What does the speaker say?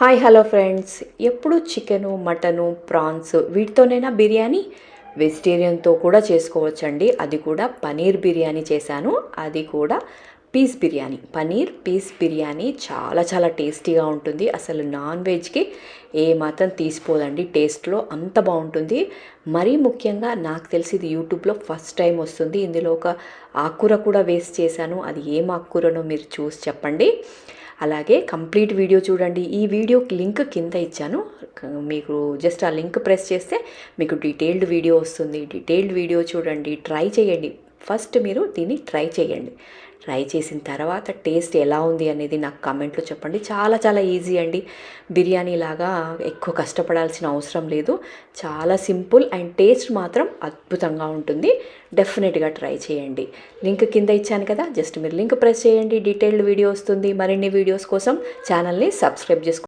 Hi hello friends, ఎప్పుడు chicken mutton prawns వీటితోనైనా biryani వెజిటేరియన్తో కూడా చేసుకోవచ్చండి. అది కూడా పనీర్ బిర్యానీ చేశాను. అది కూడా పీస్ బిర్యానీ, పనీర్ పీస్ బిర్యానీ చాలా చాలా టేస్టీగా ఉంటుంది. అసలు నాన్ వెజ్కి ఏ మాత్రం తీసిపోదండి, టేస్ట్లో అంత బాగుంటుంది. మరీ ముఖ్యంగా నాకు తెలిసి ఇది యూట్యూబ్లో ఫస్ట్ టైం వస్తుంది. ఇందులో ఒక ఆకుకూర కూడా వేస్ట్ చేశాను. అది ఏం ఆకుకూరనో మీరు చూసి చెప్పండి. అలాగే కంప్లీట్ వీడియో చూడండి. ఈ వీడియోకి లింక్ కింద ఇచ్చాను, మీకు జస్ట్ ఆ లింక్ ప్రెస్ చేస్తే మీకు డీటెయిల్డ్ వీడియో వస్తుంది. డీటెయిల్డ్ వీడియో చూడండి, ట్రై చేయండి. ఫస్ట్ మీరు దీన్ని ట్రై చేయండి. ట్రై చేసిన తర్వాత టేస్ట్ ఎలా ఉంది అనేది నాకు కామెంట్లో చెప్పండి. చాలా చాలా ఈజీ అండి. బిర్యానీ లాగా ఎక్కువ కష్టపడాల్సిన అవసరం లేదు. చాలా సింపుల్ అండ్ టేస్ట్ మాత్రం అద్భుతంగా ఉంటుంది. డెఫినెట్గా ట్రై చేయండి. లింక్ కింద ఇచ్చాను కదా, జస్ట్ మీరు లింక్ ప్రెస్ చేయండి, డీటెయిల్డ్ వీడియో వస్తుంది. మరిన్ని వీడియోస్ కోసం ఛానల్ని సబ్స్క్రైబ్ చేసుకోండి.